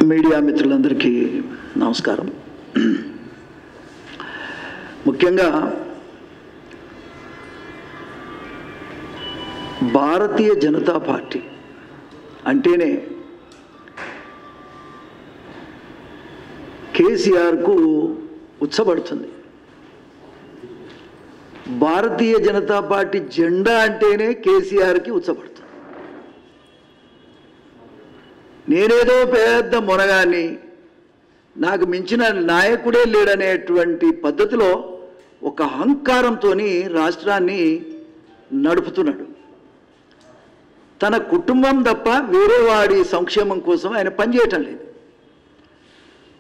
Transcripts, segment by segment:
Media మిత్రులందరికీ నమస్కారం. ముఖ్యంగా భారతీయ జనతా పార్టీ అంటేనే కేసీఆర్కు ఉచ్చబడుతుంది. భారతీయ జనతా పార్టీ జెండా అంటేనే కేసీఆర్కి ఉచ్చబడుతుంది. నేనేదో పెద్ద మొనగాన్ని, నాకు మించిన నాయకుడే లేడనేటువంటి పద్ధతిలో ఒక అహంకారంతో రాష్ట్రాన్ని నడుపుతున్నాడు. తన కుటుంబం తప్ప వేరే వాడి సంక్షేమం కోసం ఆయన పనిచేయటం లేదు.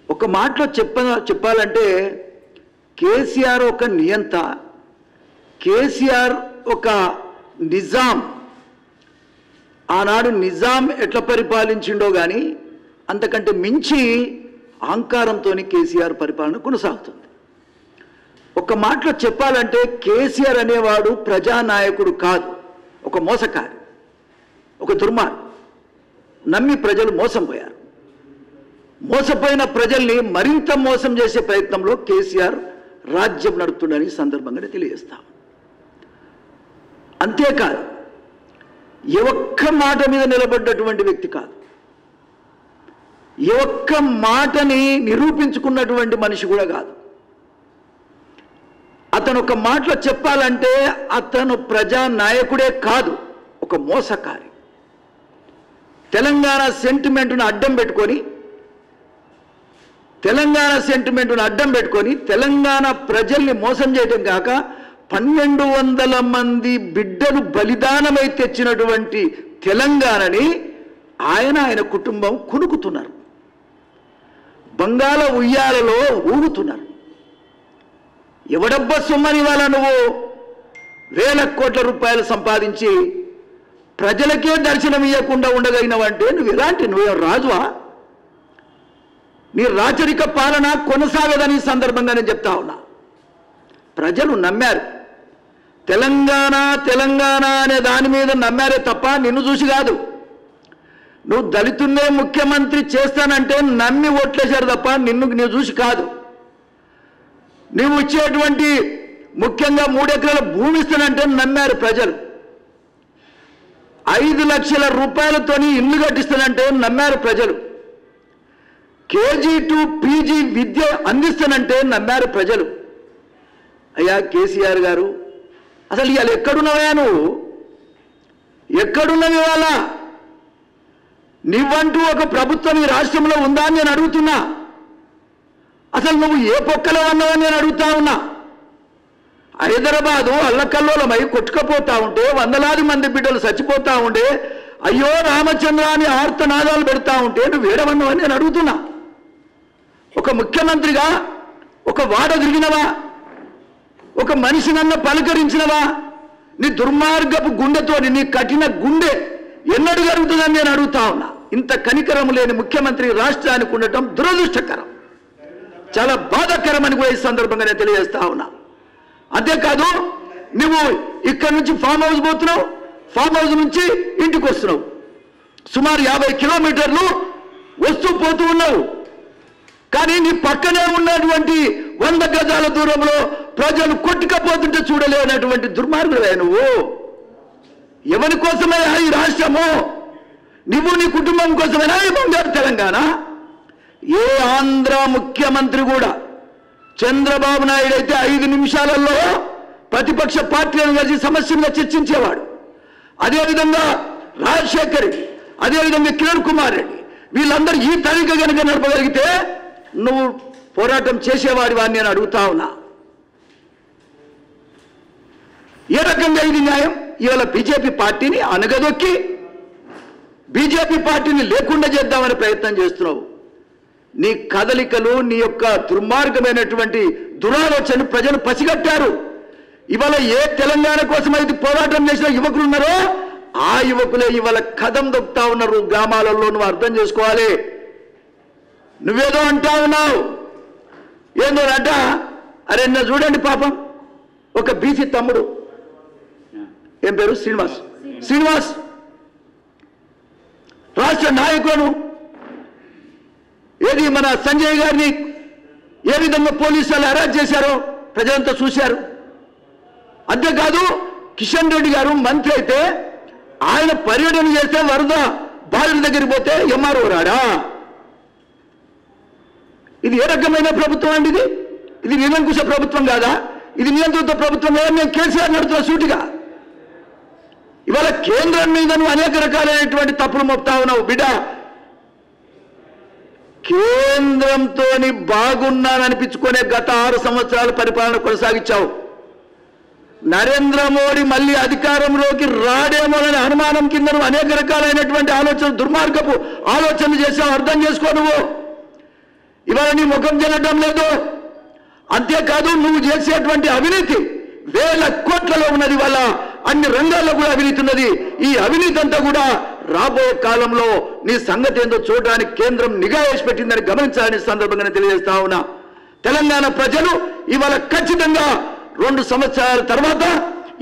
ఒక మాటలో చెప్పాలంటే కేసీఆర్ ఒక నియంత, కేసీఆర్ ఒక నిజాం. ఆనాడు నిజాం ఎట్లా పరిపాలించిండో కానీ అంతకంటే మించి అహంకారంతో కేసీఆర్ పరిపాలన కొనసాగుతుంది. ఒక మాటలో చెప్పాలంటే కేసీఆర్ అనేవాడు ప్రజానాయకుడు కాదు, ఒక మోసకారి, ఒక దుర్మార్గుడు. నమ్మి ప్రజలు మోసం పోయారు. మోసపోయిన ప్రజల్ని మరింత మోసం చేసే ప్రయత్నంలో కేసీఆర్ రాజ్యం నడుపుతుండని సందర్భంగానే తెలియజేస్తాం. అంతేకాదు, ఏ ఒక్క మాట మీద నిలబడ్డటువంటి వ్యక్తి కాదు, ఏ ఒక్క మాటని నిరూపించుకున్నటువంటి మనిషి కూడా కాదు. అతను ఒక మాటలో చెప్పాలంటే అతను ప్రజానాయకుడే కాదు, ఒక మోసకారి. తెలంగాణ సెంటిమెంట్ను అడ్డం పెట్టుకొని తెలంగాణ ప్రజల్ని మోసం చేయడం కాక 1200 మంది బిడ్డలు బలిదానమై తెచ్చినటువంటి తెలంగాణని ఆయన కుటుంబం కునుకుతున్నారు, బంగాళ ఉయ్యాలలో ఊగుతున్నారు. ఎవడబ్బ సొమ్మని వాళ్ళ నువ్వు వేల కోట్ల రూపాయలు సంపాదించి ప్రజలకే దర్శనం ఇవ్వకుండా ఉండగలిగినవంటే నువ్వే రాజువా? నీ రాచరిక పాలన కొనసాగదని సందర్భంగా నేను చెప్తా ఉన్నా. ప్రజలు నమ్మారు. తెలంగాణ అనే దాని మీద నమ్మారే తప్ప నిన్ను చూసి కాదు. నువ్వు దళితున్నే ముఖ్యమంత్రి చేస్తానంటే నమ్మి ఓట్లేశారు తప్ప నిన్ను చూసి కాదు. నువ్వు ఇచ్చేటువంటి ముఖ్యంగా 3 ఎకరాల భూమి ఇస్తానంటే నమ్మారు ప్రజలు. 5 లక్షల రూపాయలతోని ఇల్లు కట్టిస్తానంటే నమ్మారు ప్రజలు. KG to PG విద్య అందిస్తానంటే నమ్మారు ప్రజలు. అయ్యా కేసీఆర్ గారు, అసలు ఇవాళ ఎక్కడున్నావా? నువ్వు ఎక్కడున్నవి? ఇవాళ నువ్వంటూ ఒక ప్రభుత్వం ఈ రాష్ట్రంలో ఉందా అని నేను అడుగుతున్నా. అసలు నువ్వు ఏ పొక్కలో ఉన్నావని నేను అడుగుతా ఉన్నా. హైదరాబాదు అల్లకల్లోలమై కొట్టుకపోతా ఉంటే, వందలాది మంది బిడ్డలు చచ్చిపోతా ఉంటే, అయ్యో రామచంద్ర అని ఆర్తనాదాలు పెడతా ఉంటే నువ్వు వేడవన్నావని నేను అడుగుతున్నా. ఒక ముఖ్యమంత్రిగా ఒక వాడ తిరిగినవా? ఒక మనిషినన్న పలకరించినవా? నీ దుర్మార్గపు గుండెతో, నీ కఠిన గుండె ఎన్నడు జరుగుతుందని నేను అడుగుతా ఉన్నా. ఇంత కనికరం లేని ముఖ్యమంత్రి రాష్ట్రానికి ఉండటం దురదృష్టకరం, చాలా బాధాకరమని కూడా ఈ సందర్భంగా నేను తెలియజేస్తా ఉన్నా. అంతేకాదు, నువ్వు ఇక్కడి నుంచి ఫామ్ హౌస్ పోతున్నావు, ఫామ్ హౌస్ నుంచి ఇంటికి వస్తున్నావు, సుమారు 50 కిలోమీటర్లు వస్తూ పోతూ ఉన్నావు. కానీ నీ పక్కనే ఉన్నటువంటి 100 గజాల దూరంలో ప్రజలు కొట్టుకపోతుంటే చూడలేనటువంటి దుర్మార్గుడే నువ్వు. ఎవరి కోసమైనా ఈ రాష్ట్రము? నువ్వు నీ కుటుంబం కోసమైనా ఈ బంగారు తెలంగాణ? ఏ ఆంధ్ర ముఖ్యమంత్రి కూడా, చంద్రబాబు నాయుడు అయితే 5 నిమిషాలలో ప్రతిపక్ష పార్టీలను కలిసి సమస్యగా చర్చించేవాడు. అదేవిధంగా రాజశేఖర్ రెడ్డి, అదేవిధంగా కిరణ్ కుమార్ రెడ్డి, వీళ్ళందరూ ఈ తనిఖీ కనుక నడపగలిగితే నువ్వు పోరాటం చేసేవాడి వాడిని నేను అడుగుతా ఉన్నా. ఏ రకంగా ఇది న్యాయం? ఇవాళ బీజేపీ పార్టీని అనగదొక్కి బీజేపీ పార్టీని లేకుండా చేద్దామని ప్రయత్నం చేస్తున్నావు. నీ కదలికలు, నీ యొక్క దుర్మార్గమైనటువంటి దురాలోచన ప్రజలు పసిగట్టారు. ఇవాళ ఏ తెలంగాణ కోసం అయితే పోరాటం చేసిన యువకులు ఉన్నారో ఆ యువకులే ఇవాళ కదం దొక్కుతా ఉన్నారు గ్రామాలలో. నువ్వు అర్థం చేసుకోవాలి. నువ్వేదో అంటా ఉన్నావు, ఏందో అంట. అరే నిన్న చూడండి పాపం, ఒక బీసీ తమ్ముడు, ఏం పేరు, శ్రీనివాస్ రాష్ట్ర నాయకులను ఏది మన సంజయ్ గారిని ఏ విధంగా పోలీసులు అరెస్ట్ చేశారో ప్రజలంతా చూశారు. అంతేకాదు కిషన్ రెడ్డి గారు మంత్రి అయితే ఆయన పర్యటన చేస్తే వరద బాధితుల దగ్గరికి పోతే ఎంఆర్ఓ రాడా? ఇది ఏ రకమైన ప్రభుత్వం అండి? ఇది నిరంకుశ ప్రభుత్వం కాదా? ఇది నియంత్రిత ప్రభుత్వం కాదా? నేను కేసీఆర్ నడుతున్న సూటిగా ఇవాళ కేంద్రం మీద నువ్వు అనేక రకాలైనటువంటి తప్పులు మోపుతా ఉన్నావు బిడ్డ. కేంద్రంతో బాగున్నాననిపించుకునే గత 6 సంవత్సరాల పరిపాలన కొనసాగించావు. నరేంద్ర మోడీ మళ్ళీ అధికారంలోకి రాడేమోనని అనుమానం కింద నువ్వు అనేక రకాలైనటువంటి ఆలోచనలు, దుర్మార్గపు ఆలోచనలు చేసావు. అర్థం చేసుకో. నువ్వు ఇవాళ నీ ముఖం చెల్లడం లేదు. అంతేకాదు నువ్వు చేసేటువంటి అవినీతి వేల కోట్లలో ఉన్నది. వాళ్ళ అన్ని రంగాల్లో కూడా అవినీతి ఉన్నది. ఈ అవినీతి అంతా కూడా రాబోయే కాలంలో నీ సంగతి ఏందో చూడడానికి కేంద్రం నిఘా వేసి పెట్టిందని గమనించాలని సందర్భంగా తెలియజేస్తా ఉన్నా. తెలంగాణ ప్రజలు ఇవాళ ఖచ్చితంగా 2 సంవత్సరాల తర్వాత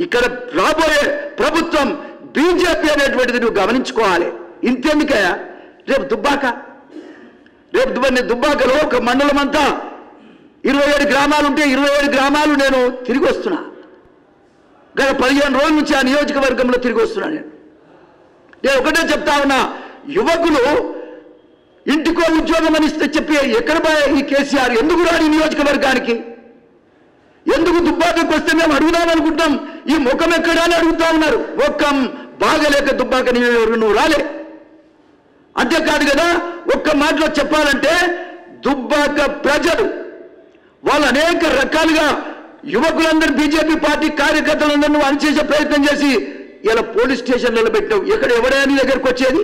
ఇక్కడ రాబోయే ప్రభుత్వం బీజేపీ అనేటువంటిది నువ్వు గమనించుకోవాలి. ఇంతెందుకయ్యా, రేపు దుబ్బాకలో ఒక మండలం అంతా 27 గ్రామాలు ఉంటే 27 గ్రామాలు నేను తిరిగి వస్తున్నా. గత 15 రోజుల నుంచి ఆ నియోజకవర్గంలో తిరిగి వస్తున్నా. నేను ఒకటే చెప్తా ఉన్నా, యువకులు ఇంటికో ఉద్యోగం అని చెప్పి ఎక్కడ ఈ కేసీఆర్ ఎందుకు రాని నియోజకవర్గానికి? ఎందుకు దుబ్బాకకు వస్తే మేము అడుగుదామనుకుంటాం, ఈ ముఖం ఎక్కడా అని అడుగుతా ఉన్నారు. ముఖం బాగలేక దుబ్బాక నియోజకవర్గం నువ్వు రాలే. అంతేకాదు కదా, ఒక్క మాటలో చెప్పాలంటే దుబ్బాక ప్రజలు వాళ్ళు అనేక రకాలుగా యువకులందరూ బీజేపీ పార్టీ కార్యకర్తలందరూ నువ్వు అణిచేసే ప్రయత్నం చేసి ఇలా పోలీస్ స్టేషన్లలో పెట్టావు. ఎక్కడ ఎవరైనా నీ దగ్గరకు వచ్చేది?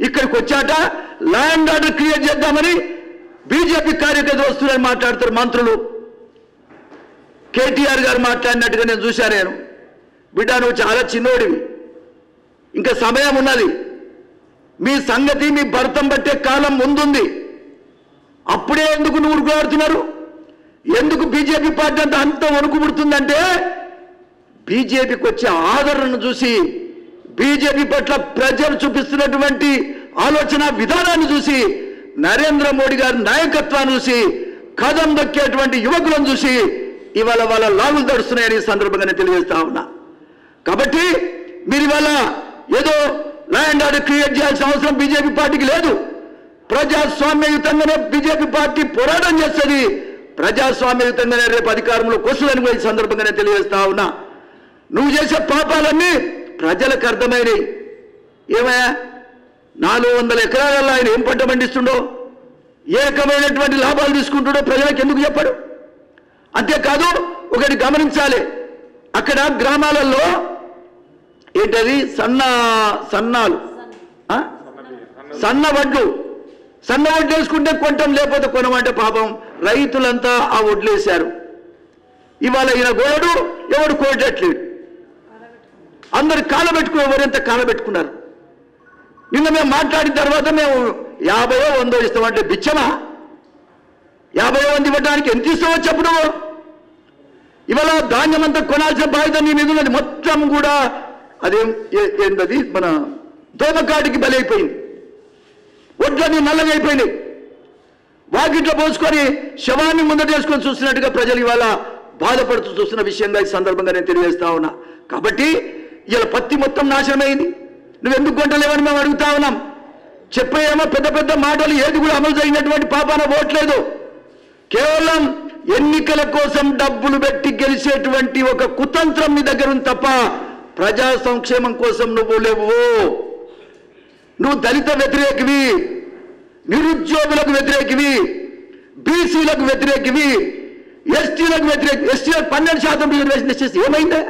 ఇక్కడికి వచ్చాట లా అండ్ ఆర్డర్ క్రియేట్ చేద్దామని బీజేపీ కార్యకర్తలు వస్తున్నారని మాట్లాడతారు మంత్రులు. కేటీఆర్ గారు మాట్లాడినట్టుగా నేను చూశాను. నేను బిడ్డ నువ్వు చాలా చిన్నోడివి, ఇంకా సమయం ఉన్నది. మీ సంగతి మీ భర్తం పట్టే కాలం ముందుంది. అప్పుడే ఎందుకు నువ్వు ఉరుకులాడుతున్నారు? ఎందుకు బీజేపీ పార్టీ అంత వణుకు పుడుతుందంటే బీజేపీకి వచ్చే ఆదరణను చూసి, బీజేపీ పట్ల ప్రజలు చూపిస్తున్నటువంటి ఆలోచన విధానాన్ని చూసి, నరేంద్ర మోడీ గారి నాయకత్వాన్ని చూసి, కదం దొక్కేటువంటి యువకులను చూసి ఇవాళ వాళ్ళ లాగులు తడుస్తున్నాయని సందర్భంగానే తెలియజేస్తా ఉన్నా. కాబట్టి మీరు ఇవాళ ఏదో లా అండ్ ఆర్డర్ క్రియేట్ చేయాల్సిన అవసరం బీజేపీ పార్టీకి లేదు. ప్రజాస్వామ్యయుతంగానే బీజేపీ పార్టీ పోరాటం చేస్తుంది. ప్రజాస్వామ్యయుతంగానే రేపు అధికారంలోకి వస్తుందని కూడా ఈ సందర్భంగానే తెలియజేస్తా ఉన్నా. నువ్వు చేసే పాపాలన్నీ ప్రజలకు అర్థమైనవి. ఏమయ్యా 400 ఎకరాలలో ఆయన ఏం పంట పండిస్తుండో, ఏ రకమైనటువంటి లాభాలు తీసుకుంటుండో ప్రజలకు ఎందుకు చెప్పడు? అంతేకాదు ఒకటి గమనించాలి, అక్కడ గ్రామాలలో ఏంటది సన్న వడ్లు వేసుకుంటే కొంటాం, లేకపోతే కొనమంటే పాపం రైతులంతా ఆ వడ్లు వేశారు. ఇవాళ ఈయన గోడు ఎవడు కోయట్లేదు. అందరు కాలబెట్టుకుని ఎవరెంత కాలబెట్టుకున్నారు. నిన్న మేము మాట్లాడిన తర్వాత మేము 50 100 ఇస్తామంటే బిచ్చమా? 50 మంది ఇవ్వడానికి ఎంత ఇస్తావో చెప్పు నువ్వు. ఇవాళ ధాన్యం అంతా కొనాల్సిన బాధ్యత నీ మీద ఉన్నది. మొత్తం కూడా అదేం ఏంటది మన దోమకాటికి బలైపోయింది. ఒడ్లన్నీ నల్లగా అయిపోయినాయి. వాకిట్లో పోసుకొని శవాన్ని ముందట వేసుకొని చూస్తున్నట్టుగా ప్రజలు ఇవాళ బాధపడుతూ చూస్తున్న విషయంగా ఈ సందర్భంగా నేను తెలియజేస్తా ఉన్నా. కాబట్టి ఇలా పత్తి మొత్తం నాశనమైంది. నువ్వెందుకు కొంటలేవని మేము అడుగుతా ఉన్నాం. చెప్పేమో పెద్ద పెద్ద మాటలు ఏది కూడా అమలు జరిగినటువంటి పాపాన పోవట్లేదు. కేవలం ఎన్నికల కోసం డబ్బులు పెట్టి గెలిచేటువంటి ఒక కుతంత్రం నీ దగ్గర ఉంది తప్ప ప్రజా సంక్షేమం కోసం నువ్వు లేవు. నువ్వు దళిత వ్యతిరేకివి, నిరుద్యోగులకు వ్యతిరేకివి, బీసీలకు వ్యతిరేకివి, ఎస్టీలకు వ్యతిరేకి. ఎస్టీలకు 12% రిజర్వేషన్ తెచ్చేస్తే ఏమైందే?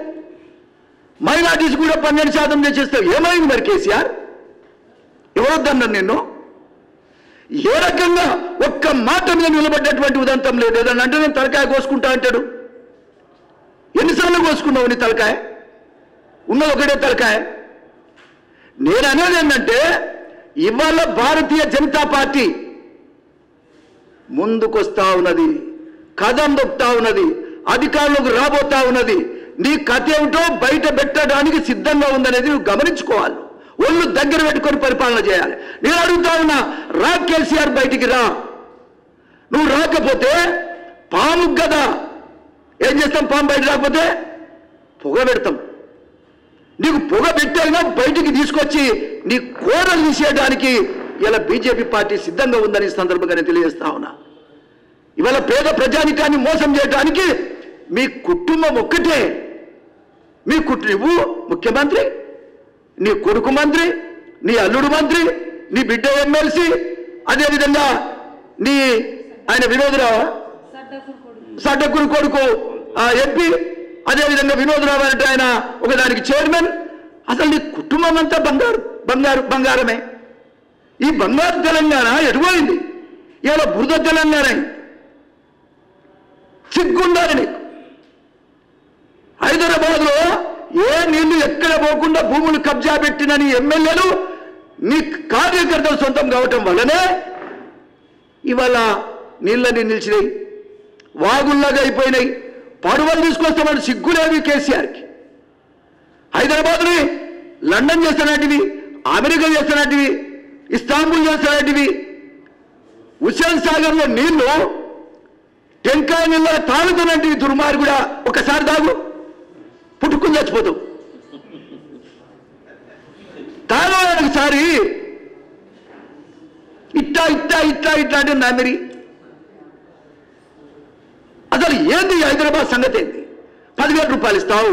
మైనార్టీస్ కూడా 12% తెచ్చేస్తే ఏమైంది? మరి కేసీఆర్ ఎవరొద్దన్నారు నిన్ను? ఏ రకంగా ఒక్క మాట మీద నిలబడ్డటువంటి ఉదంతం లేదు. ఏదన్నా అంటే నేను తలకాయ కోసుకుంటా అంటాడు. ఎన్నిసార్లు కోసుకున్నావు నీ తలకాయ? ఉన్నది ఒకటే తలకాయ. నేను అనేది ఏంటంటే ఇవాళ భారతీయ జనతా పార్టీ ముందుకొస్తా ఉన్నది, కదం దొక్కుతా ఉన్నది, అధికారంలోకి రాబోతా ఉన్నది. నీ కథ ఏమిటో బయట పెట్టడానికి సిద్ధంగా ఉందనేది నువ్వు గమనించుకోవాలి. ఒళ్ళు దగ్గర పెట్టుకొని పరిపాలన చేయాలి. నేను అడుగుతా ఉన్నా, రా కేసీఆర్ బయటికి రా. నువ్వు రాకపోతే పాము కదా ఏం చేస్తాం? పాము బయట రాకపోతే పొగ పెడతాం. నీకు పొగ పెట్టైనా బయటికి తీసుకొచ్చి నీ కోరలు తీసేయడానికి ఇలా బీజేపీ పార్టీ సిద్ధంగా ఉందని సందర్భంగానే తెలియజేస్తా ఉన్నా. ఇవాళ పేద ప్రజానికాన్ని మోసం చేయడానికి మీ కుటుంబం ఒక్కటే. మీ నువ్వు ముఖ్యమంత్రి, నీ కొడుకు మంత్రి, నీ అల్లుడు మంత్రి, నీ బిడ్డ ఎమ్మెల్సీ, అదేవిధంగా నీ ఆయన వినోదరావు సడ్డకురు కొడుకు ఎంపీ, అదేవిధంగా వినోదరావు అంటే ఆయన ఒకదానికి చైర్మన్. అసలు నీ కుటుంబం అంతా బంగారమే. ఈ బంగారు తెలంగాణ ఎటుపోయింది? ఇవాళ బురద తెలంగాణ. సిగ్గుండాలి నీకు. హైదరాబాద్లో ఏ నీళ్లు ఎక్కడ పోకుండా భూములు కబ్జా పెట్టిన నీ ఎమ్మెల్యేలు నీ కార్యకర్తలు సొంతం కావటం వల్లనే ఇవాళ నీళ్ళని నిలిచినాయి, వాగుల్లాగా అయిపోయినాయి. పడవలు తీసుకొస్తామని సిగ్గులేవి కేసీఆర్కి. హైదరాబాద్ని లండన్ చేస్తున్నటివి, అమెరికా చేస్తున్నటివి, ఇస్తాంబుల్ చేస్తున్నటివి. హుస్సేన్ సాగర్లో నీళ్లు టెంకాయ నీళ్ళ తాగుతున్నటివి దుర్మార్గుడా. ఒకసారి తాగు, పుట్టుకుని చచ్చిపోతావు. తాగడానికి ఒకసారి ఇట్టా ఇట్టా ఇట్టా ఇట్టా అంటే నమిరి. అసలు ఏంది హైదరాబాద్ సంగతి? ఏంది? 10,000 రూపాయలు ఇస్తావు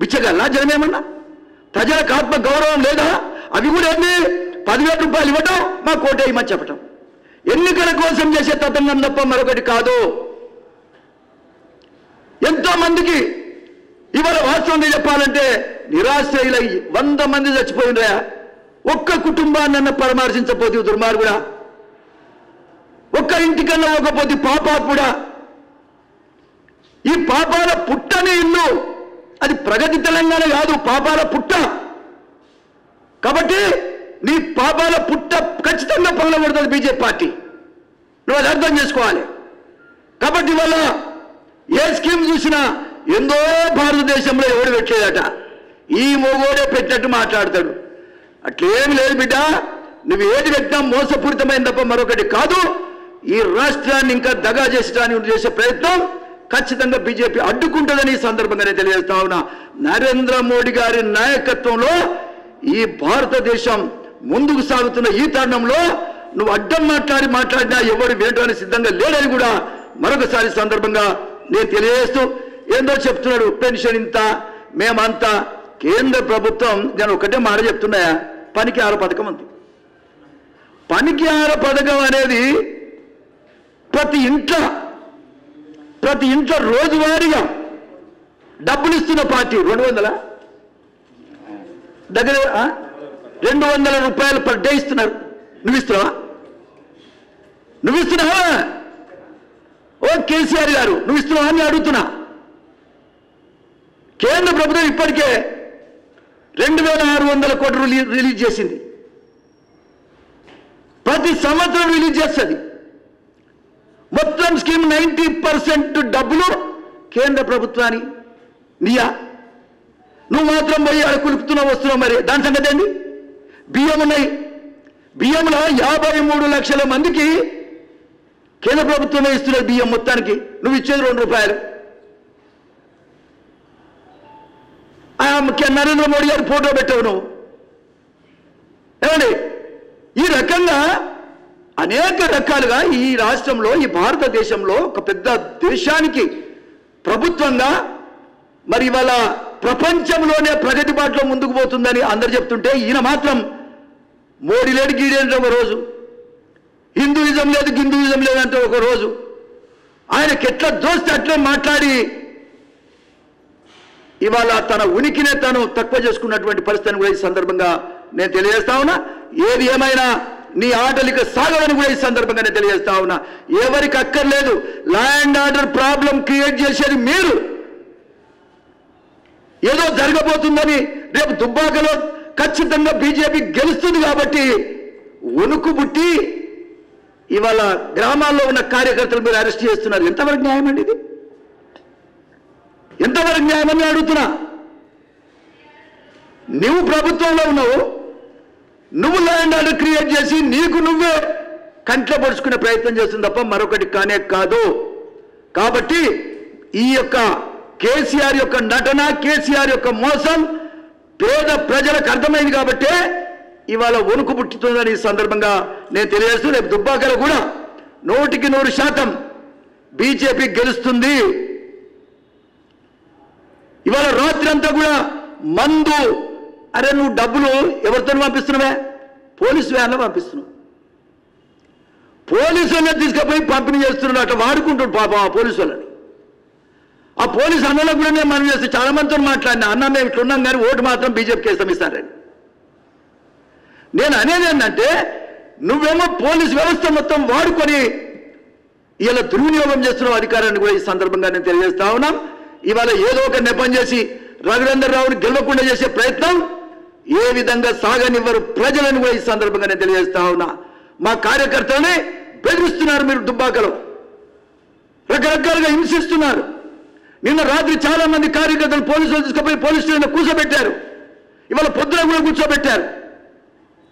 బిచ్చగల్లా జనమేమన్నా? ప్రజలకు ఆత్మ గౌరవం లేదా? అవి కూడా ఏంది? 10,000 రూపాయలు ఇవ్వటం, మా కోటేయమని చెప్పటం. ఎన్నికల కోసం చేసే తతంగం తప్ప మరొకటి కాదు. ఎంతో మందికి ఇవాళ వాస్తవంగా చెప్పాలంటే నిరాశ్రయులై 100 మంది చచ్చిపోయినరా. ఒక్క కుటుంబాన్ని పరామర్శించకపోతే దుర్మార్గుడా, ఒక్క ఇంటికన్నా ఒకపోతే పాపాత్ముడా. ఈ పాపాల పుట్టని ఇల్లు అది ప్రగతి తెలంగాణ కాదు, పాపాల పుట్ట. కాబట్టి నీ పాపాల పుట్ట ఖచ్చితంగా పగలబడుతుంది బీజేపీ పార్టీ. నువ్వు అది అర్థం చేసుకోవాలి. కాబట్టి వల్ల ఏ స్కీమ్ చూసినా ఎందో భారతదేశంలో ఎవడు పెట్టలేదట, ఈ మొగోడే పెట్టినట్టు మాట్లాడతాడు. అట్లేమి లేదు బిడ్డ. నువ్వు ఏది పెట్టినా మోసపూరితమైన తప్ప మరొకటి కాదు. ఈ రాష్ట్రాన్ని ఇంకా దగా చేసడానికి చేసే ప్రయత్నం ఖచ్చితంగా బీజేపీ అడ్డుకుంటుందని ఈ సందర్భంగానే తెలియజేస్తా ఉన్నా. నరేంద్ర మోడీ గారి నాయకత్వంలో ఈ భారతదేశం ముందుకు సాగుతున్న ఈ తరుణంలో నువ్వు అడ్డం మాట్లాడినా ఎవరు వినడానికి సిద్ధంగా లేడని కూడా మరొకసారి సందర్భంగా నేను తెలియజేస్తూ, ఏందో చెప్తున్నాడు పెన్షన్ ఇంత మేమంతా. కేంద్ర ప్రభుత్వం నేను ఒకటే మాట చెప్తున్నాయా, పనికి 6 పథకం ఉంది. పనికి 6 పథకం అనేది ప్రతి ఇంట్లో రోజువారీగా డబ్బులు ఇస్తున్న పార్టీ. 200 దగ్గర 200 రూపాయలు పర్ డే ఇస్తున్నారు. నువ్వు ఇస్తున్నావా? ఓ కేసీఆర్ గారు నువ్వు ఇస్తున్నావా అని అడుగుతున్నా. కేంద్ర ప్రభుత్వం ఇప్పటికే 2,600 కోట్లు రిలీజ్ చేసింది. ప్రతి సంవత్సరం రిలీజ్ చేస్తుంది. మొత్తం స్కీమ్ 90% డబ్బులు కేంద్ర ప్రభుత్వాన్ని నీయా. నువ్వు మాత్రం పోయి అక్కడ కులుపుతున్నావు వస్తున్నావు. మరి దాని సంగతి ఏంటి? బియ్యం ఉన్నాయి. బియ్యంలో 53 లక్షల మందికి కేంద్ర ప్రభుత్వమే ఇస్తున్నది బియ్యం మొత్తానికి. నువ్వు ఇచ్చేది 2 రూపాయలు. నరేంద్ర మోడీ గారు ఫోటో పెట్టావు నువ్వు. ఏమండి, ఈ రకంగా అనేక రకాలుగా ఈ రాష్ట్రంలో, ఈ భారతదేశంలో ఒక పెద్ద దేశానికి ప్రభుత్వంగా మరి ఇవాళ ప్రపంచంలోనే ప్రగతి బాటలో ముందుకు పోతుందని అందరు చెప్తుంటే ఈయన మాత్రం మోడీ లేడు గీడేంటే ఒక రోజు, హిందూయిజం లేదు హిందూయిజం లేదంటే ఒక రోజు, ఆయనకి ఎట్లా దోస్తే అట్లే మాట్లాడి ఇవాళ తన ఉనికినే తాను తక్కువ చేసుకున్నటువంటి పరిస్థితిని కూడా ఈ సందర్భంగా నేను తెలియజేస్తా ఉన్నా. ఏది ఏమైనా నీ ఆటలిక సాగదని కూడా ఈ సందర్భంగా నేను తెలియజేస్తా ఉన్నా. ఎవరికి అక్కర్లేదు. Law and order problem create చేసేది మీరు. ఏదో జరగబోతుందని రేపు దుబ్బాకలో ఖచ్చితంగా బీజేపీ గెలుస్తుంది కాబట్టి వణుకు పుట్టి ఇవాళ గ్రామాల్లో ఉన్న కార్యకర్తలు మీరు అరెస్ట్ చేస్తున్నారు. ఎంతవరకు న్యాయం అండి ఇది? ఎంతవరకు న్యాయమని అడుగుతున్నా. నువ్వు ప్రభుత్వంలో ఉన్నావు, నువ్వు ల్యాండ్ ఆర్డర్ క్రియేట్ చేసి నీకు నువ్వే కంట్లో పడుచుకునే ప్రయత్నం చేస్తుంది తప్ప మరొకటి కానే కాదు. కాబట్టి ఈ యొక్క కేసీఆర్ యొక్క నటన, కేసీఆర్ యొక్క మోసం పేద ప్రజలకు అర్థమైంది కాబట్టి ఇవాళ వణుకు పుట్టుతుందని ఈ సందర్భంగా నేను తెలియజేస్తూ, రేపు దుబ్బాకలో కూడా 100% బీజేపీ గెలుస్తుంది. ఇవాళ రాత్రి అంతా కూడా మందు, అరే నువ్వు డబ్బులు ఎవరితో పంపిస్తున్నావే? పోలీసు వ్యాన్లో పంపిస్తున్నావు. పోలీసు వాళ్ళని తీసుకుపోయి పంపిణీ చేస్తున్నాడు, అట్లా వాడుకుంటాడు పాపం ఆ పోలీసు వాళ్ళని. ఆ పోలీసు అన్నలకు కూడా నేను మనం చేస్తే చాలా మందితో మాట్లాడినా, అన్న మేము ఇట్లున్నాం కానీ ఓటు మాత్రం బీజేపీకి ఇస్తారని. నేను అనేది ఏంటంటే నువ్వేమో పోలీసు వ్యవస్థ మొత్తం వాడుకొని ఇలా దుర్వినియోగం చేస్తున్నావు అధికారాన్ని కూడా ఈ సందర్భంగా నేను తెలియజేస్తా ఉన్నాం. ఇవాళ ఏదో ఒక నెపం చేసి రఘునందన్ రావుని గెలవకుండా చేసే ప్రయత్నం ఏ విధంగా సాగనివ్వరు ప్రజలను కూడా ఈ సందర్భంగా నేను తెలియజేస్తా ఉన్నా. మా కార్యకర్తలని బెదిరిస్తున్నారు మీరు దుబ్బాకలో, రకరకాలుగా హింసిస్తున్నారు. నిన్న రాత్రి చాలా మంది కార్యకర్తలు పోలీసులు తీసుకుపోయి పోలీస్ స్టేషన్లో కూర్చోబెట్టారు, ఇవాళ పొద్దున కూడా కూర్చోబెట్టారు.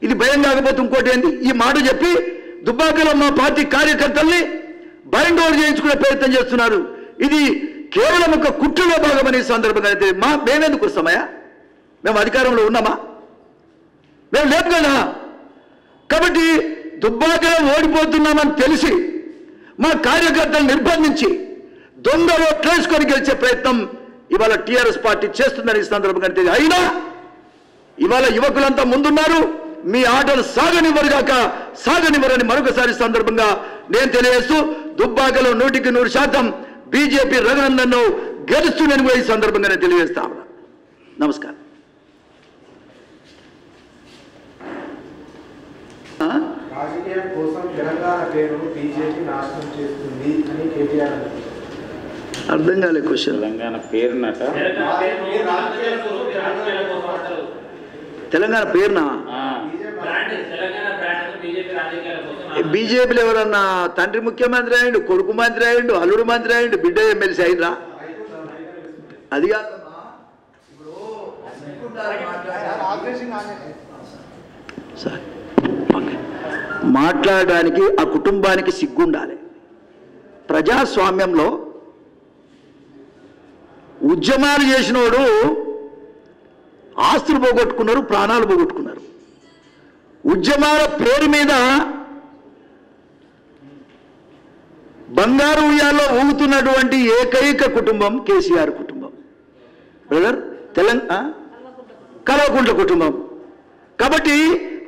ఇది భయం కాకపోతే ఇంకోటి ఏంది? ఈ మాట చెప్పి దుబ్బాకలో మా పార్టీ కార్యకర్తల్ని బైండ్ ఓవర్ చేయించుకునే ప్రయత్నం చేస్తున్నారు. ఇది కేవలం ఒక కుట్రలో భాగమని సందర్భంగా అయితే మేమెందుకు వస్తామయ్యా? మేము అధికారంలో ఉన్నామా? మేము లేపు కదా. కాబట్టి దుబ్బాకలో ఓడిపోతున్నామని తెలిసి మా కార్యకర్తలు నిర్బంధించి దొంగ ఓట్లేసుకొని గెలిచే ప్రయత్నం ఇవాళ టీఆర్ఎస్ పార్టీ చేస్తుందని ఈ సందర్భంగా తెలియదు. అయినా ఇవాళ యువకులంతా ముందున్నారు, మీ ఆటలు సాగనివ్వరని మరొకసారి సందర్భంగా నేను తెలియజేస్తూ దుబ్బాకలో 100% బీజేపీ రఘునందన్ గెలుస్తుందని కూడా ఈ సందర్భంగా నేను తెలియజేస్తా ఉన్నా. నమస్కారం. రాజకీయం కోసం తెలంగాణ పేరును బీజేపీ నాశనం చేస్తుంది అని కేటీఆర్ అర్థం కాలే క్వశ్చన్. తెలంగాణ పేరునట తెలంగాణ పేరునా? బీజేపీలో ఎవరన్నా తండ్రి ముఖ్యమంత్రి అయ్యిండు, కొడుకు మంత్రి అయ్యిండు, అల్లుడు మంత్రి అయ్యిండు, బిడ్డ ఎమ్మెల్సీ అయిందా? అది కాదు సార్, మాట్లాడడానికి ఆ కుటుంబానికి సిగ్గుండాలి. ప్రజాస్వామ్యంలో ఉద్యమాలు చేసినోడు ఆస్తులు పోగొట్టుకున్నారు, ప్రాణాలు పోగొట్టుకున్నారు. ఉద్యమాల పేరు మీద బంగారు ఉయ్యాల్లో ఊగుతున్నటువంటి ఏకైక కుటుంబం కేసీఆర్ కుటుంబం, బ్రదర్. కల్వకుంట్ల కుటుంబం. కాబట్టి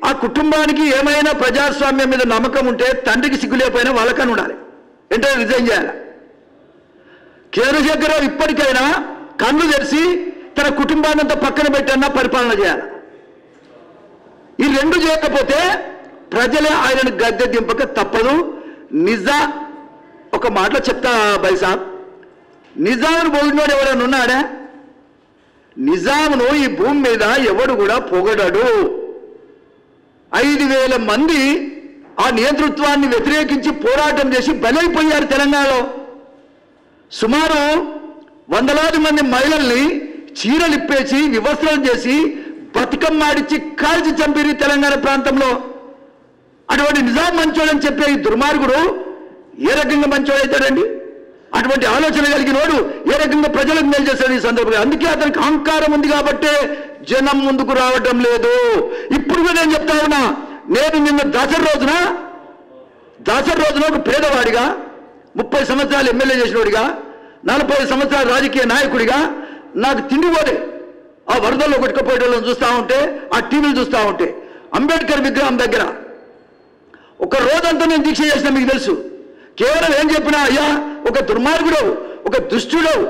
ఆ కుటుంబానికి ఏమైనా ప్రజాస్వామ్యం మీద నమ్మకం ఉంటే తండ్రికి సిగ్గు లేకపోయినా వాళ్ళకని ఉండాలి, వెంటనే రిజైన్ చేయాలి. చంద్రశేఖరరావు ఇప్పటికైనా కన్ను తెరిచి తన కుటుంబాన్ని అంతా పక్కన పెట్టన్నా పరిపాలన చేయాలి. ఈ రెండు చేయకపోతే ప్రజలే ఆయనను గద్దె దింపక తప్పదు. ఒక మాటలో చెప్తా బైసాబ్, నిజామును పొగిడినోడు ఎవరైనా ఉన్నాడా? నిజామును ఈ భూమి మీద ఎవడు కూడా పొగడడు. 5,000 మంది ఆ నియంతృత్వాన్ని వ్యతిరేకించి పోరాటం చేసి బలైపోయారు తెలంగాణలో. సుమారు 100,000 మంది మహిళల్ని చీరలిప్పేసి వివస్త్రం చేసి బతుకమ్మాడిచ్చి కాల్చి చంపిరి తెలంగాణ ప్రాంతంలో. అటువంటి నిజాం మంచోడని చెప్పే ఈ దుర్మార్గుడు ఏ రకంగా మంచోడైతాడండి? అటువంటి ఆలోచన కలిగినోడు ఏ రకంగా ప్రజలకు మేలు చేస్తాడు ఈ సందర్భంగా? అందుకే అతనికి అహంకారం ఉంది కాబట్టే జనం ముందుకు రావటం లేదు. ఇప్పుడు కూడా నేను చెప్తా ఉన్నా, నేను నిన్న దసరా రోజున ఒక పేదవాడిగా, 30 సంవత్సరాలు ఎమ్మెల్యే చేసినోడిగా, 40 సంవత్సరాల రాజకీయ నాయకుడిగా నాకు తిండి పోలే. ఆ వరదల్లో కొట్టుకుపోయేటోళ్ళని చూస్తూ ఉంటే, ఆ టీవీలు చూస్తూ ఉంటే, అంబేద్కర్ విగ్రహం దగ్గర ఒక రోజంతా నేను దీక్ష చేసిన మీకు తెలుసు. కేవలం ఏం చెప్పినా, అయ్యా ఒక దుర్మార్గుడవు, ఒక దుష్టుడవు,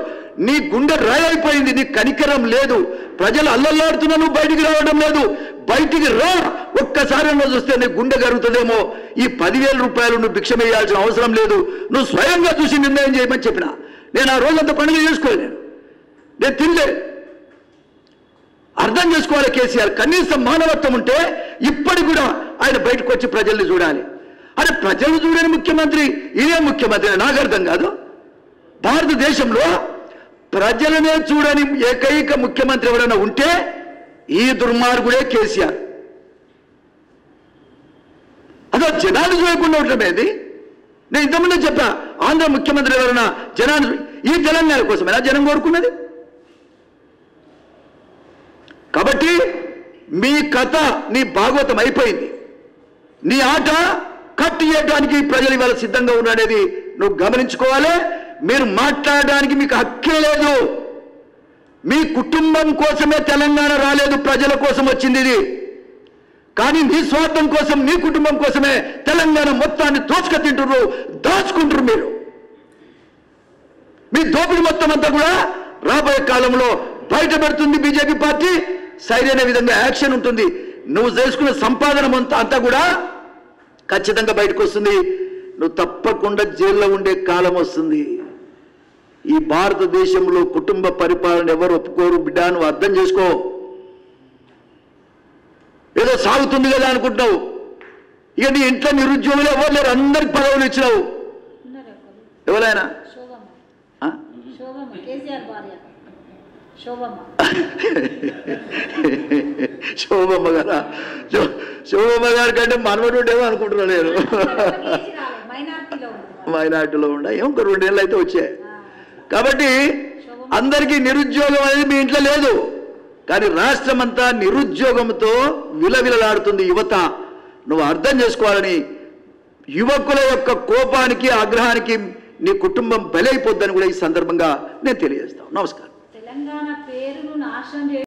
నీ గుండె రాయైపోయింది, నీ కనికరం లేదు, ప్రజలు అల్లల్లాడుతున్నా నువ్వు బయటికి రావడం లేదు, బయటికి రా, ఒక్కసారి చూస్తే నీ గుండె కరుగుతుందేమో, ఈ 10,000 రూపాయలు నువ్వు భిక్ష వేయాల్సిన అవసరం లేదు, నువ్వు స్వయంగా చూసి నిర్ణయం చేయమని చెప్పిన. నేను ఆ రోజంతా పండుగ చేసుకోలేను, నేను తినలే. అర్థం చేసుకోవాలి కేసీఆర్, కనీసం మానవత్వం ఉంటే ఇప్పటికి కూడా ఆయన బయటకు వచ్చి ప్రజల్ని చూడాలి. అరే ప్రజలు చూడని ముఖ్యమంత్రి ఇదే ముఖ్యమంత్రి? నాకు అర్థం కాదు. భారతదేశంలో ప్రజలనే చూడని ఏకైక ముఖ్యమంత్రి ఎవరైనా ఉంటే ఈ దుర్మార్గుడే కేసీఆర్. అసలు జనాలు చూడకుండా ఉండటమేది. నేను ఇంతకుముందే చెప్పా, ఆంధ్ర ముఖ్యమంత్రి ఎవరైనా జనాలు ఈ తెలంగాణ కోసమేనా జనం కోరుకున్నది? కాబట్టి మీ కథ, నీ భాగవతం అయిపోయింది. నీ ఆట కట్ చేయడానికి ప్రజలు ఇవాళ సిద్ధంగా ఉన్నారనేది నువ్వు గమనించుకోవాలి. మీరు మాట్లాడడానికి మీకు హక్కే లేదు. మీ కుటుంబం కోసమే తెలంగాణ రాలేదు, ప్రజల కోసం వచ్చింది ఇది. కానీ నీ స్వార్థం కోసం, నీ కుటుంబం కోసమే తెలంగాణ మొత్తాన్ని తింటున్నారు, దాచుకుంటారు. మీరు మీ దోపిడి మొత్తం అంతా కూడా రాబోయే కాలంలో బయట పెడుతుంది బీజేపీ పార్టీ. సరైన విధంగా యాక్షన్ ఉంటుంది. నువ్వు చేసుకున్న సంపాదన అంతా కూడా ఖచ్చితంగా బయటకు వస్తుంది. నువ్వు తప్పకుండా జైల్లో ఉండే కాలం వస్తుంది. ఈ భారతదేశంలో కుటుంబ పరిపాలన ఎవరు ఒప్పుకోరు బిడ్డ, నువ్వు అర్థం చేసుకో. ఏదో సాగుతుంది కదా అనుకుంటున్నావు. ఇక నీ ఇంట్లో నిరుద్యోగులు ఎవరు లేరు, అందరికి పదవులు ఇచ్చినావు. ఎవరైనా శోభమ్మ గారా? శోభమ్మ గారి కంటే మనవడు ఉండేమో అనుకుంటున్నా నేను. మైనార్టీలో ఉండ ఇంకో 2 ఏళ్ళు అయితే వచ్చాయి. కాబట్టి అందరికీ నిరుద్యోగం అనేది మీ ఇంట్లో లేదు. కానీ రాష్ట్రం అంతా నిరుద్యోగంతో విలవిలలాడుతుంది యువత. నువ్వు అర్థం చేసుకోవాలని, యువకుల యొక్క కోపానికి, ఆగ్రహానికి నీ కుటుంబం బలైపోద్దని కూడా ఈ సందర్భంగా నేను తెలియజేస్తాను. నమస్కారం. తెలంగాణ పేరును నాశనం